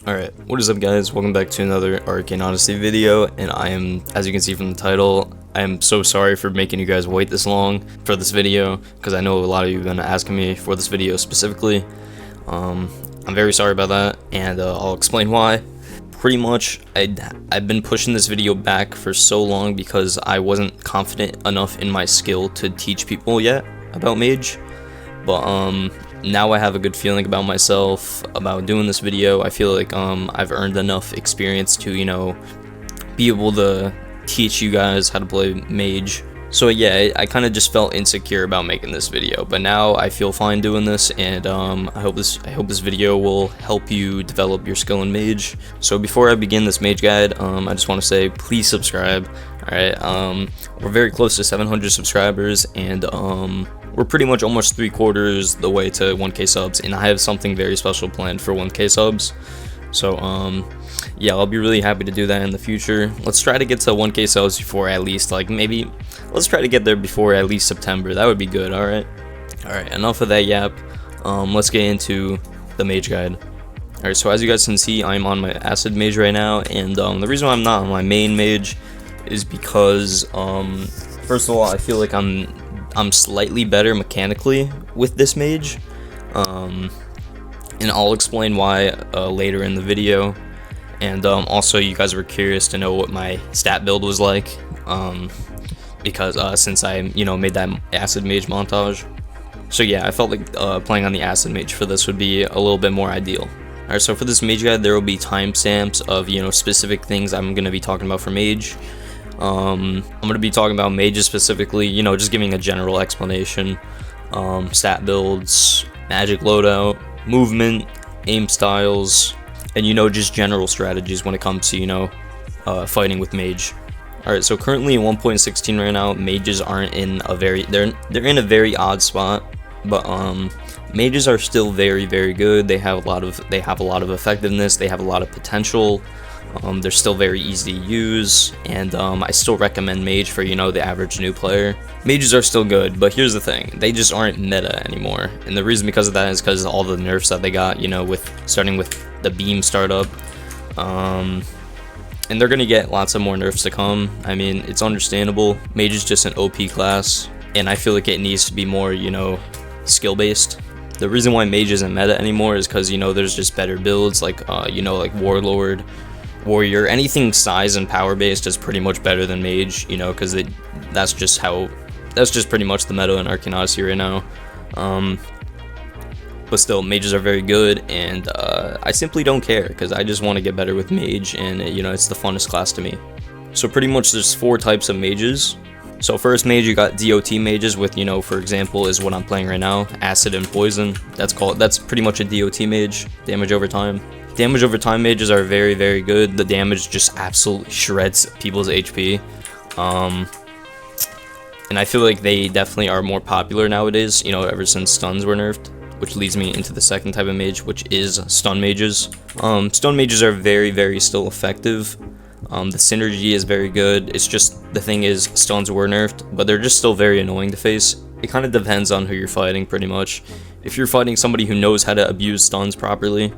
Alright, what is up guys? Welcome back to another Arcane Odyssey video, and I am, as you can see from the title, I am so sorry for making you guys wait this long for this video, because I know a lot of you have been asking me for this video specifically. I'm very sorry about that, and I'll explain why. Pretty much, I've been pushing this video back for so long because I wasn't confident enough in my skill to teach people yet about Mage, but now I have a good feeling about myself, about doing this video. I feel like I've earned enough experience to, be able to teach you guys how to play Mage. So yeah, I kind of just felt insecure about making this video, but now I feel fine doing this, and I hope this video will help you develop your skill in Mage. So before I begin this Mage guide, I just want to say please subscribe. Alright, we're very close to 700 subscribers, and we're pretty much almost 3/4 the way to 1k subs, and I have something very special planned for 1k subs. So yeah, I'll be really happy to do that in the future. Let's try to get to 1k subs before at least, let's try to get there before at least September. That would be good. Alright, enough of that yap. Let's get into the Mage guide. Alright, so as you guys can see, I'm on my Acid Mage right now, and the reason why I'm not on my main Mage is because first of all, I feel like I'm slightly better mechanically with this Mage, and I'll explain why later in the video. And also, you guys were curious to know what my stat build was like, because since I made that Acid Mage montage. So yeah, I felt like playing on the Acid Mage for this would be a little bit more ideal. Alright, so for this Mage guide, there will be timestamps of specific things I'm going to be talking about for Mage. I'm going to be talking about Mages specifically, just giving a general explanation, stat builds, magic loadout, movement, aim styles, and just general strategies when it comes to fighting with Mage. Alright, so currently in 1.16 right now, Mages aren't in a they're in a very odd spot, but Mages are still very good. They have a lot of effectiveness, they have a lot of potential. They're still very easy to use, and I still recommend Mage for the average new player. Mages are still good, but here's the thing, they just aren't meta anymore, and the reason because of that is because all the nerfs that they got, starting with the beam startup, and they're gonna get lots of more nerfs to come. I mean, it's understandable. Mage is just an OP class, and I feel like it needs to be more skill based. The reason why Mage isn't meta anymore is because there's just better builds like like Warlord, Warrior, anything size and power based is pretty much better than Mage, because that's just pretty much the meta in Arcane Odyssey right now. But still, Mages are very good, and I simply don't care because I just want to get better with Mage, and it's the funnest class to me. So pretty much there's 4 types of Mages. So first Mage, you got DOT Mages with for example is what I'm playing right now, Acid and Poison. That's pretty much a DOT Mage, damage over time. Damage over time Mages are very good. The damage just absolutely shreds people's HP, and I feel like they definitely are more popular nowadays, ever since stuns were nerfed, which leads me into the second type of Mage, which is Stun Mages. Stun Mages are very still effective. The synergy is very good. It's just, the thing is, stuns were nerfed, but they're just still very annoying to face. It kind of depends on who you're fighting, pretty much. If you're fighting somebody who knows how to abuse stuns properly,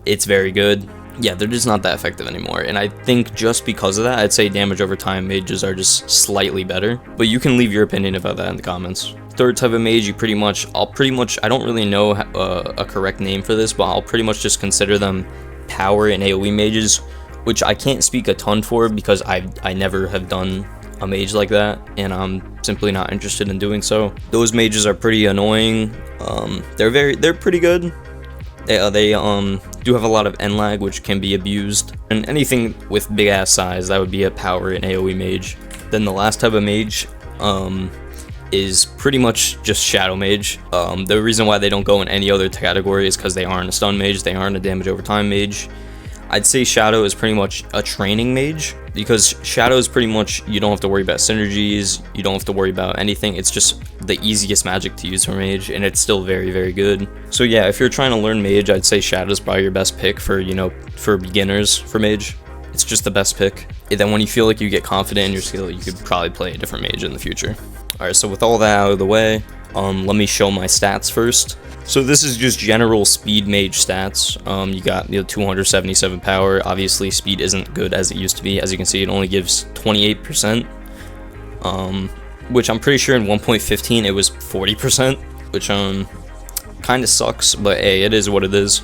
it's very good. Yeah, they're just not that effective anymore, and I think just because of that, I'd say damage over time Mages are just slightly better, but you can leave your opinion about that in the comments. Third type of Mage, I don't really know a correct name for this, but I'll pretty much just consider them power and AoE Mages, which I can't speak a ton for because I never have done a Mage like that, and I'm simply not interested in doing so. Those Mages are pretty annoying. They're pretty good. They do have a lot of end lag, which can be abused, and anything with big ass size, that would be a power and AoE Mage. Then the last type of Mage is pretty much just Shadow Mage. The reason why they don't go in any other category is because they aren't a Stun Mage, they aren't a damage over time Mage. I'd say Shadow is pretty much a training Mage, because Shadow is pretty much, you don't have to worry about synergies, you don't have to worry about anything. It's just the easiest magic to use for Mage, and it's still very good. So yeah, if you're trying to learn Mage, I'd say Shadow is probably your best pick for for beginners for Mage. It's just the best pick. And then when you feel like you get confident in your skill, you could probably play a different Mage in the future. Alright, so with all that out of the way, Let me show my stats first. So this is just general speed mage stats. You got 277 power. Obviously speed isn't good as it used to be. As you can see, it only gives 28%, which I'm pretty sure in 1.15 it was 40%, which kind of sucks, but hey, it is what it is.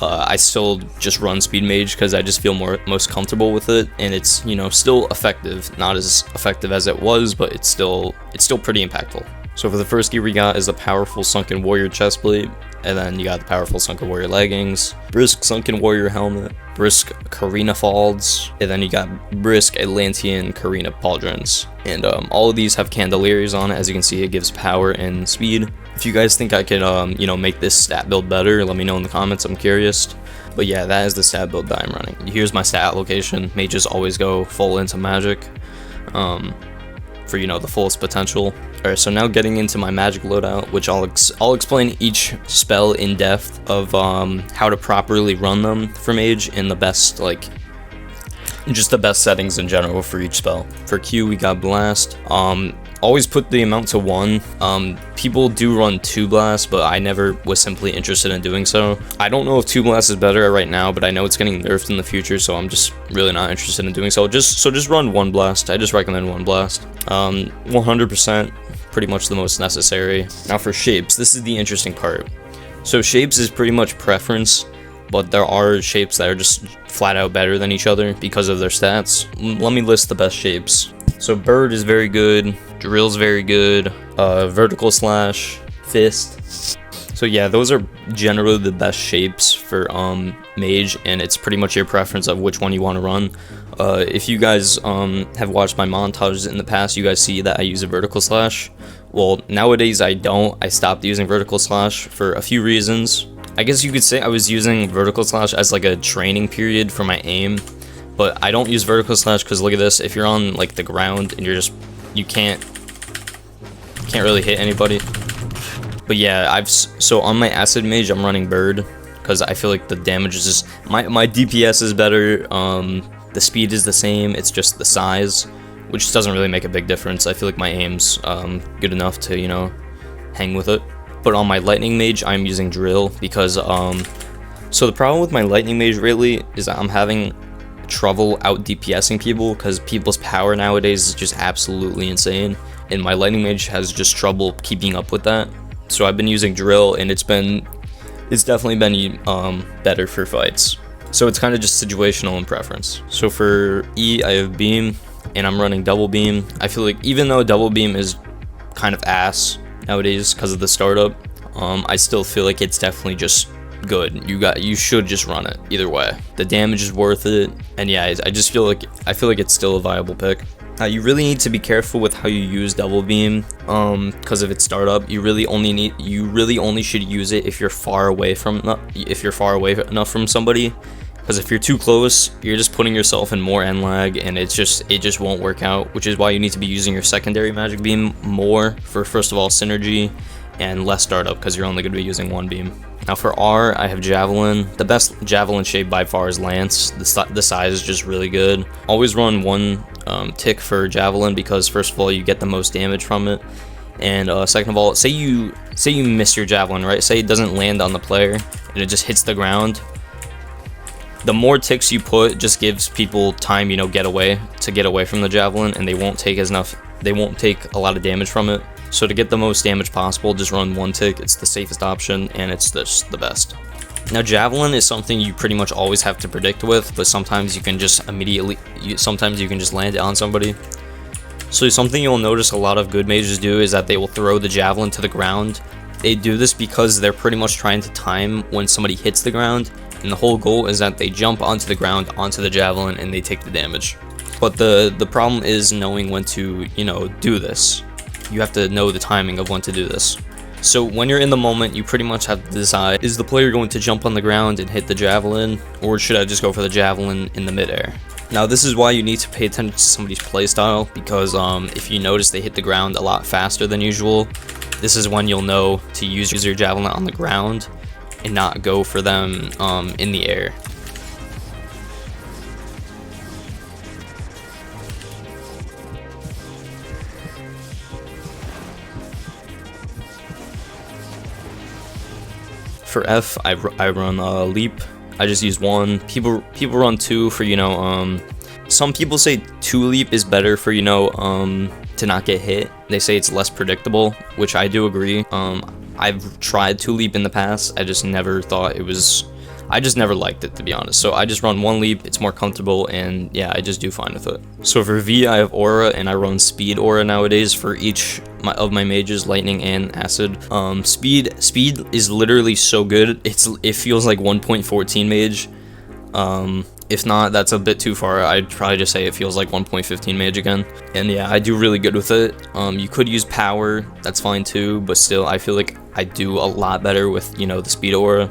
I still just run speed mage because I just feel most comfortable with it, and it's still effective. Not as effective as it was, but it's still pretty impactful. So for the first gear we got is the powerful Sunken Warrior chestplate, and then you got the powerful Sunken Warrior leggings, brisk Sunken Warrior helmet, brisk Karina falds, and then you got brisk Atlantean Karina pauldrons. And all of these have candeliers on it. As you can see, it gives power and speed. If you guys think I could make this stat build better, let me know in the comments. I'm curious. But yeah, that is the stat build that I'm running. Here's my stat allocation. Mages always go full into magic for the fullest potential. Alright, so now getting into my magic loadout, which I'll explain each spell in depth of how to properly run them for mage and the best, just the best settings in general for each spell. For Q we got blast. Always put the amount to 1. People do run 2 blasts, but I never was simply interested in doing so. I don't know if 2 blasts is better right now, but I know it's getting nerfed in the future, so I'm just really not interested in doing so. Just run 1 blast. I just recommend 1 blast. 100%, pretty much the most necessary. Now for shapes, this is the interesting part. So shapes is pretty much preference, but there are shapes that are just flat out better than each other because of their stats. Let me list the best shapes. So bird is very good, drill's very good, vertical slash, fist. So yeah, those are generally the best shapes for mage, and it's pretty much your preference of which one you want to run. If you guys have watched my montages in the past, you guys see that I use a vertical slash. Well, nowadays I don't. I stopped using vertical slash for a few reasons. I guess you could say I was using vertical slash as like a training period for my aim, but I don't use vertical slash because look at this. If you're on like the ground and you can't really hit anybody. But yeah, so on my acid mage I'm running bird because I feel like the damage is just my DPS is better. The speed is the same. It's just the size, which doesn't really make a big difference. I feel like my aim's good enough to hang with it. But on my lightning mage, I'm using drill because so the problem with my lightning mage really is that I'm having trouble out DPSing people because people's power nowadays is just absolutely insane, and my lightning mage has just trouble keeping up with that. So I've been using drill, and it's definitely been better for fights. So it's kind of just situational and preference. So for E, I have beam, and I'm running double beam. I feel like even though double beam is kind of ass nowadays because of the startup, I still feel like it's definitely just good. You should just run it either way. The damage is worth it, and yeah, I just feel like it's still a viable pick. You really need to be careful with how you use double beam because of its startup. You really only should use it if you're far away enough from somebody. Because if you're too close, you're just putting yourself in more end lag, and it just won't work out, which is why you need to be using your secondary magic beam more for, first of all, synergy and less startup, because you're only going to be using 1 beam. Now for R, I have javelin. The best javelin shape by far is lance. The size is just really good. Always run 1 tick for javelin because first of all, you get the most damage from it, and second of all, say you miss your javelin, right? Say it doesn't land on the player and it just hits the ground. The more ticks you put just gives people time, get away from the javelin, and they won't take a lot of damage from it. So to get the most damage possible, just run 1 tick. It's the safest option, and it's just the best. Now javelin is something you pretty much always have to predict with, but sometimes you can just land it on somebody. So something you'll notice a lot of good mages do is that they will throw the javelin to the ground. They do this because they're pretty much trying to time when somebody hits the ground, and the whole goal is that they jump onto the ground, onto the javelin, and they take the damage. But the problem is knowing when to, do this. You have to know the timing of when to do this. So when you're in the moment, you pretty much have to decide, is the player going to jump on the ground and hit the javelin, or should I just go for the javelin in the midair? Now this is why you need to pay attention to somebody's playstyle, because if you notice they hit the ground a lot faster than usual, this is when you'll know to use your javelin on the ground and not go for them in the air. For F, I run leap. I just use 1. People run 2 for, you know, some people say 2 leap is better for, you know, to not get hit. They say it's less predictable, which I do agree. I've tried 2 leap in the past. I just never thought it was, I just never liked it, to be honest. So I just run 1 leap, it's more comfortable, and yeah, I just do fine with it. So for V, I have aura, and I run speed aura nowadays for each of my mages, lightning and acid. Speed is literally so good. It feels like 1.14 mage. If not, that's a bit too far. I'd probably just say it feels like 1.15 mage again. And yeah, I do really good with it. You could use power, that's fine too, but still, I feel like I do a lot better with, you know, the speed aura.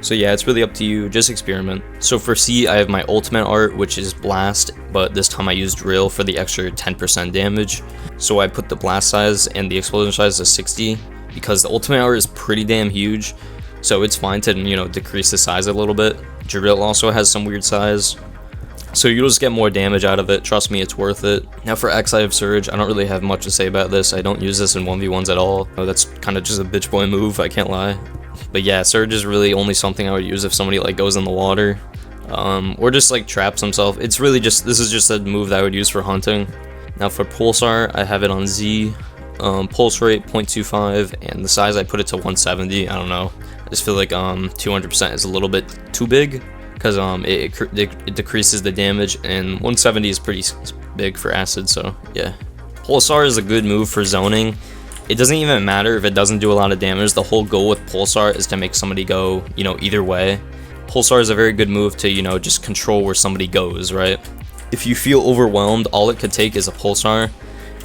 So yeah, it's really up to you, just experiment. So for C, I have my ultimate art, which is blast, but this time I used drill for the extra 10% damage. So I put the blast size and the explosion size to 60, because the ultimate art is pretty damn huge, so it's fine to, you know, decrease the size a little bit. Drill also has some weird size, so you'll just get more damage out of it. Trust me, it's worth it. Now for X, I have Surge. I don't really have much to say about this. I don't use this in 1v1s at all. Oh, that's kind of just a bitch boy move, I can't lie. But yeah, Surge is really only something I would use if somebody like goes in the water, or just like traps himself. It's really just, this is just a move that I would use for hunting. Now for Pulsar, I have it on Z. Pulse rate 0.25, and the size I put it to 170. I don't know. I just feel like 200% is a little bit too big, because it decreases the damage, and 170 is pretty big for acid. So yeah, Pulsar is a good move for zoning. It doesn't even matter if it doesn't do a lot of damage. The whole goal with Pulsar is to make somebody go, you know, either way. Pulsar is a very good move to, you know, just control where somebody goes, right? If you feel overwhelmed, all it could take is a Pulsar,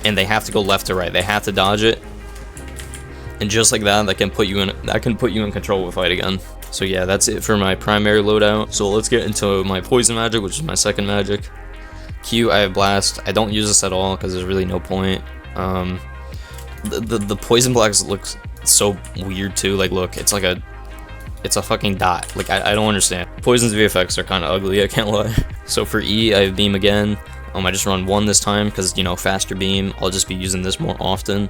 and they have to go left to right. They have to dodge it, and just like that, that can put you in control of a fight again. So yeah, that's it for my primary loadout. So let's get into my poison magic, which is my second magic. Q, I have blast. I don't use this at all because there's really no point. The poison blast looks so weird too. Like, look, it's a fucking dot. Like, I don't understand. Poison's VFX are kind of ugly, I can't lie. So for E, I have beam again. I just run 1 this time because, you know, faster beam. I'll just be using this more often.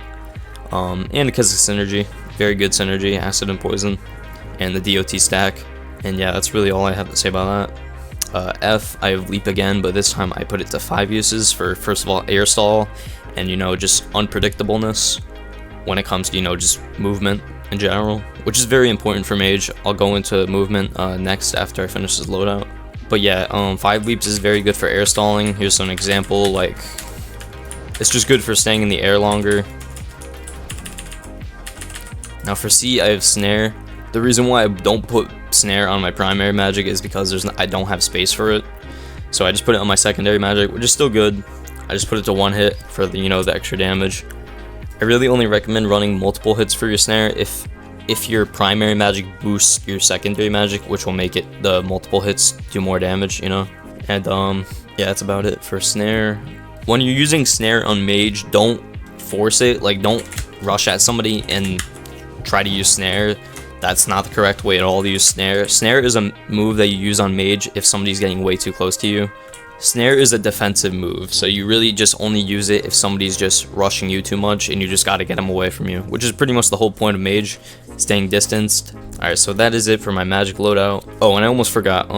And because of synergy, very good synergy, acid and poison, and the DOT stack. And yeah, that's really all I have to say about that. F, I have leap again, but this time I put it to 5 uses for, first of all, air stall, and, you know, just unpredictableness when it comes to, you know, just movement in general, which is very important for mage. I'll go into movement next after I finish this loadout. But yeah, 5 leaps is very good for air stalling. Here's some example, like, it's just good for staying in the air longer. Now for C, I have snare. The reason why I don't put snare on my primary magic is because I don't have space for it. So I just put it on my secondary magic, which is still good. I just put it to 1 hit for the, you know, the extra damage. I really only recommend running multiple hits for your snare if your primary magic boosts your secondary magic, which will make it the multiple hits do more damage, you know. And yeah, that's about it for snare. When you're using snare on mage, don't force it. Like, don't rush at somebody and try to use snare. That's not the correct way at all to use snare. Snare is a move that you use on mage if somebody's getting way too close to you. Snare is a defensive move, so you really just only use it if somebody's just rushing you too much and you just gotta get them away from you, which is pretty much the whole point of mage, staying distanced. Alright, so that is it for my magic loadout. Oh, and I almost forgot,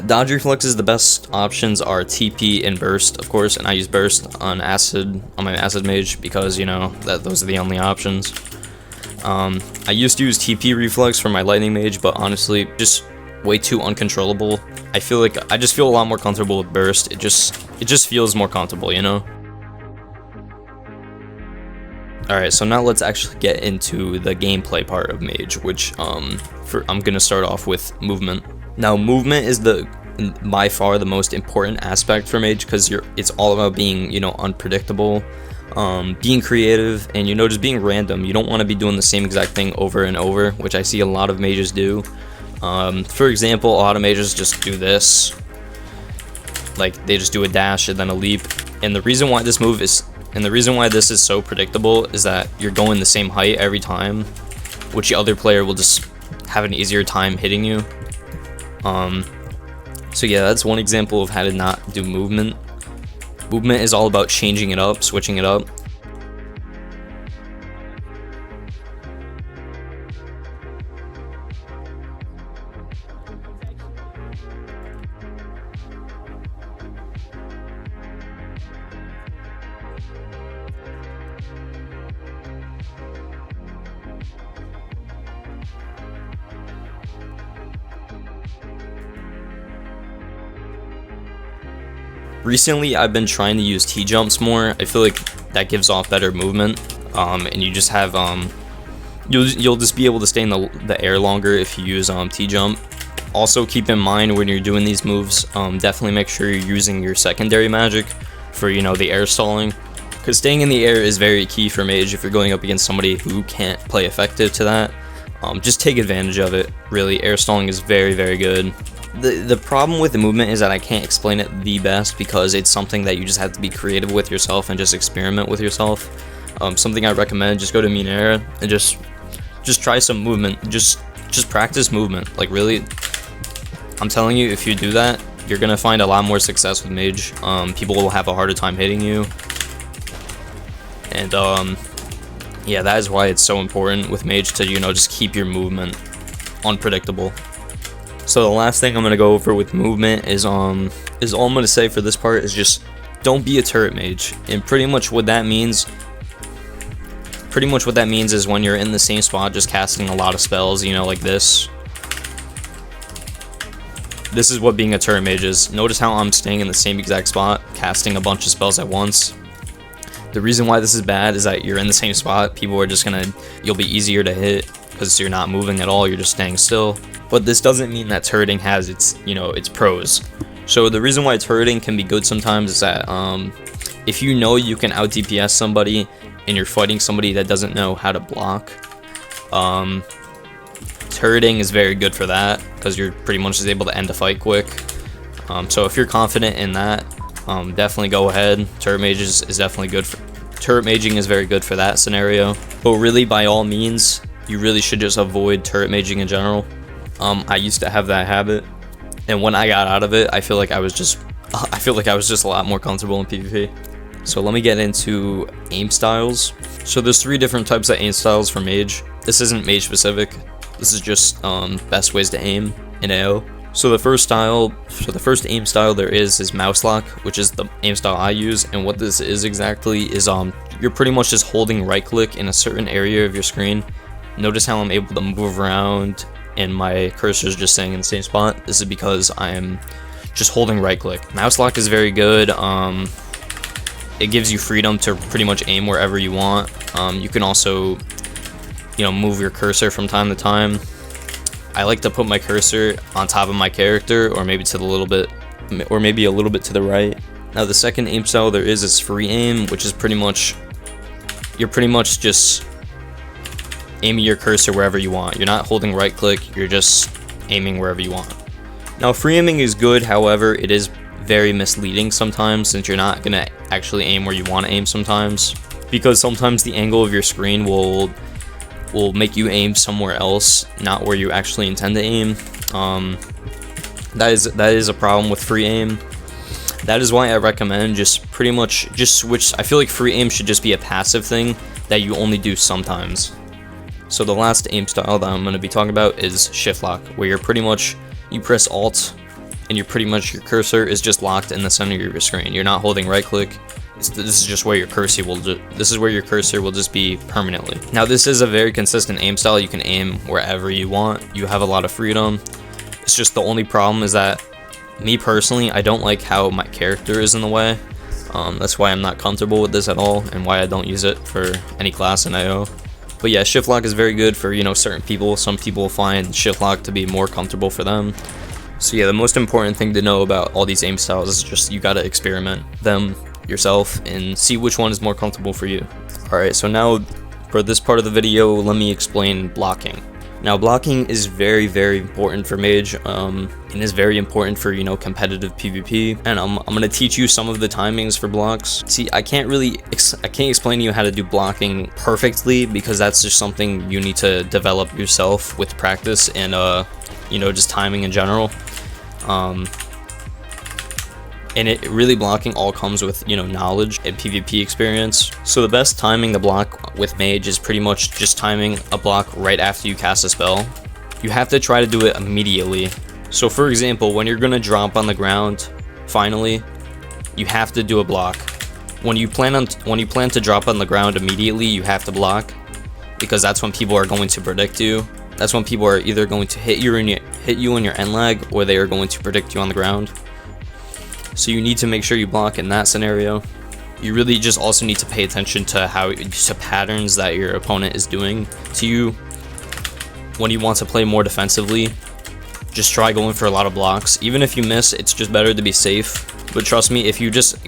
dodge reflexes, the best options are TP and burst, of course, and I use burst on my acid mage because, you know, those are the only options. I used to use TP reflex for my lightning mage, but honestly, just way too uncontrollable. I just feel a lot more comfortable with burst. It just feels more comfortable, you know? Alright, so now let's actually get into the gameplay part of mage, which I'm gonna start off with movement. Now, movement is by far the most important aspect for mage because it's all about being, you know, unpredictable, being creative, and, you know, just being random. You don't want to be doing the same exact thing over and over, which I see a lot of mages do. For example, a lot of mages just do this, like they just do a dash and then a leap, and the reason why this is so predictable is that you're going the same height every time, which the other player will just have an easier time hitting you. So yeah, that's one example of how to not do movement. Movement is all about changing it up, switching it up. Recently, I've been trying to use T-jumps more. I feel like that gives off better movement, and you just have you'll just be able to stay in the air longer if you use T-jump. Also, keep in mind when you're doing these moves, definitely make sure you're using your secondary magic for the air stalling, because staying in the air is very key for Mage if you're going up against somebody who can't play effective to that. Just take advantage of it. Really, air stalling is very, very good. The problem with the movement is that I can't explain it the best, because it's something that you just have to be creative with yourself and just experiment with yourself. Something I recommend, just go to Minera and just try some movement. Just practice movement. Like, really, I'm telling you, if you do that, you're gonna find a lot more success with Mage. People will have a harder time hitting you, and yeah, that is why it's so important with Mage to just keep your movement unpredictable. So the last thing I'm gonna go over with movement is all I'm gonna say for this part is just don't be a turret mage. And pretty much what that means is when you're in the same spot just casting a lot of spells, like this. This is what being a turret mage is. Notice how I'm staying in the same exact spot, casting a bunch of spells at once. The reason why this is bad is that you're in the same spot. People are just you'll be easier to hit because you're not moving at all, you're just staying still. But this doesn't mean that turreting has its pros. So the reason why turreting can be good sometimes is that if you know you can out DPS somebody and you're fighting somebody that doesn't know how to block, turreting is very good for that, because you're pretty much just able to end a fight quick. So if you're confident in that, definitely go ahead. Turret mages is definitely good for turret maging is very good for that scenario. But really, by all means, you really should just avoid turret maging in general. I used to have that habit, and when I got out of it, I feel like I was just a lot more comfortable in PvP. So let me get into aim styles. So there's 3 different types of aim styles for Mage. This isn't Mage specific. This is just best ways to aim in AO. So the first aim style there is mouse lock, which is the aim style I use. And what this is exactly is you're pretty much just holding right click in a certain area of your screen. Notice how I'm able to move around and my cursor is just staying in the same spot. This is because I am just holding right click. Mouse lock is very good. It gives you freedom to pretty much aim wherever you want. You can also move your cursor from time to time. I like to put my cursor on top of my character, or maybe a little bit to the right. Now the second aim style there is free aim, which is you're pretty much just aiming your cursor wherever you want. You're not holding right click, you're just aiming wherever you want. Now free aiming is good, however it is very misleading sometimes, since you're not gonna actually aim where you want to aim sometimes, because sometimes the angle of your screen will make you aim somewhere else, not where you actually intend to aim. That is a problem with free aim. That is why I recommend just switch. I feel like free aim should just be a passive thing that you only do sometimes. So the last aim style that I'm going to be talking about is shift lock, where you press alt and your cursor is just locked in the center of your screen. You're not holding right click. This is just where your cursor will just be permanently. Now this is a very consistent aim style. You can aim wherever you want. You have a lot of freedom. It's just the only problem is that, me personally, I don't like how my character is in the way. That's why I'm not comfortable with this at all, and why I don't use it for any class in AO. But yeah, shift lock is very good for certain people. Some people find shift lock to be more comfortable for them. So yeah, the most important thing to know about all these aim styles is just you gotta experiment them yourself and see which one is more comfortable for you. Alright, so now for this part of the video, let me explain blocking. Now blocking is very, very important for Mage, and is very important for competitive PvP, and I'm gonna teach you some of the timings for blocks. See, I can't explain to you how to do blocking perfectly, because that's just something you need to develop yourself with practice and just timing in general. And really blocking all comes with knowledge and PvP experience. So the best timing to block with Mage is pretty much just timing a block right after you cast a spell. You have to try to do it immediately. So for example, when you're gonna drop on the ground, finally, you have to do a block. When you plan to drop on the ground immediately, you have to block, because that's when people are going to predict you. That's when people are either going to hit you in your end lag, or they are going to predict you on the ground. So you need to make sure you block in that scenario. You really just also need to pay attention to patterns that your opponent is doing to you. When you want to play more defensively, just try going for a lot of blocks. Even if you miss, it's just better to be safe. But trust me, if you just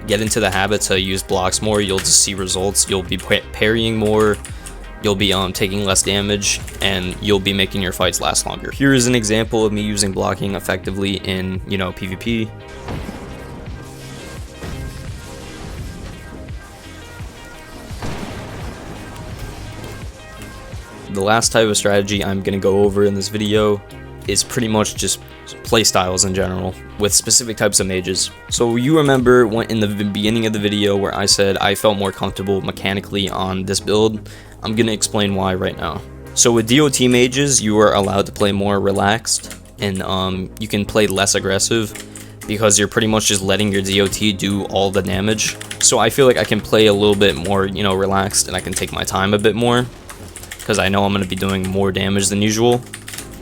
get into the habit to use blocks more, you'll just see results. You'll be parrying more, you'll be taking less damage, and you'll be making your fights last longer. Here is an example of me using blocking effectively in, PvP. The last type of strategy I'm going to go over in this video is pretty much just playstyles in general, with specific types of mages. So you remember in the beginning of the video where I said I felt more comfortable mechanically on this build? I'm going to explain why right now. So with DOT mages, you are allowed to play more relaxed, and you can play less aggressive, because you're pretty much just letting your DOT do all the damage. So I feel like I can play a little bit more, relaxed, and I can take my time a bit more, because I know I'm going to be doing more damage than usual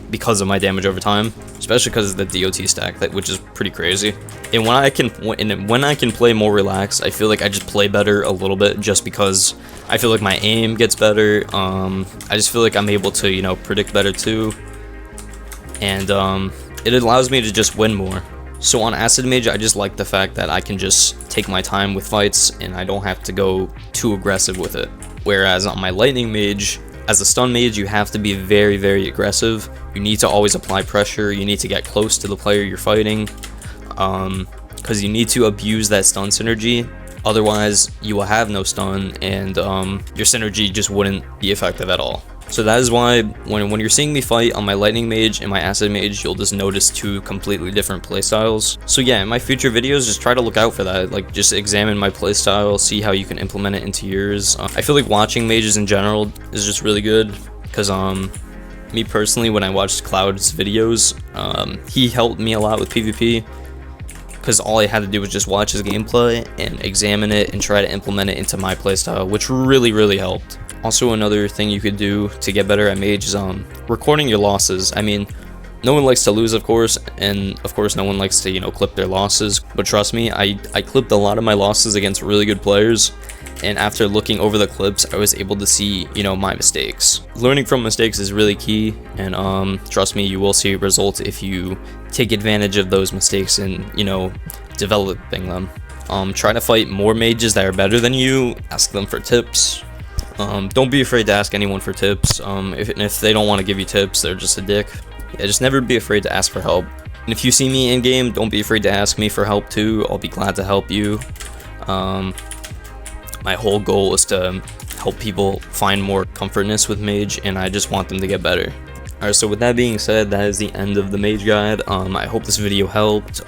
because of my damage over time, especially because of the DOT stack, which is pretty crazy. And when I can play more relaxed, I feel like I just play better a little bit, just because I feel like my aim gets better. I just feel like I'm able to, predict better too, and it allows me to just win more. So on Acid Mage, I just like the fact that I can just take my time with fights, and I don't have to go too aggressive with it. Whereas on my Lightning Mage, as a stun mage, you have to be very, very aggressive. You need to always apply pressure. You need to get close to the player you're fighting, because you need to abuse that stun synergy. Otherwise, you will have no stun, and your synergy just wouldn't be effective at all. So that is why when you're seeing me fight on my Lightning Mage and my Acid Mage, you'll just notice two completely different playstyles. So yeah, in my future videos, just try to look out for that. Like, just examine my playstyle, see how you can implement it into yours. I feel like watching mages in general is just really good, because me personally, when I watched Cloud's videos, he helped me a lot with PvP, because all I had to do was just watch his gameplay and examine it and try to implement it into my playstyle, which really, really helped. Also, another thing you could do to get better at Mage is recording your losses. I mean, no one likes to lose, of course, and of course no one likes to, clip their losses, but trust me, I clipped a lot of my losses against really good players, and after looking over the clips, I was able to see, my mistakes. Learning from mistakes is really key, and trust me, you will see results if you take advantage of those mistakes and, developing them. Try to fight more mages that are better than you, ask them for tips. Don't be afraid to ask anyone for tips. If they don't want to give you tips, they're just a dick. Yeah, just never be afraid to ask for help. And if you see me in game, don't be afraid to ask me for help too. I'll be glad to help you. My whole goal is to help people find more comfortness with Mage, and I just want them to get better. Alright, so with that being said, that is the end of the Mage Guide. I hope this video helped.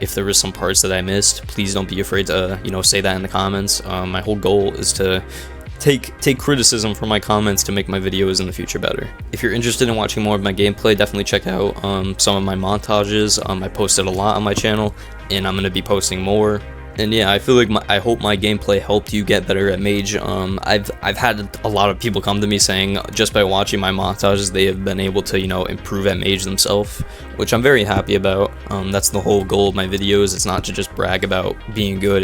If there was some parts that I missed, please don't be afraid to, say that in the comments. My whole goal is to take criticism from my comments to make my videos in the future better. If you're interested in watching more of my gameplay, definitely check out some of my montages. I posted a lot on my channel, and I'm going to be posting more. And yeah, I feel like I hope my gameplay helped you get better at Mage. I've had a lot of people come to me saying just by watching my montages, they have been able to, improve at Mage themselves, which I'm very happy about. That's the whole goal of my videos. It's not to just brag about being good.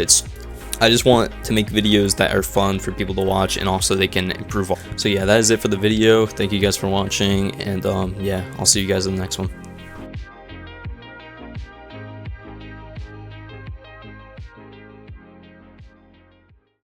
I just want to make videos that are fun for people to watch, and also they can improve. So yeah, that is it for the video. Thank you guys for watching, and yeah, I'll see you guys in the next one.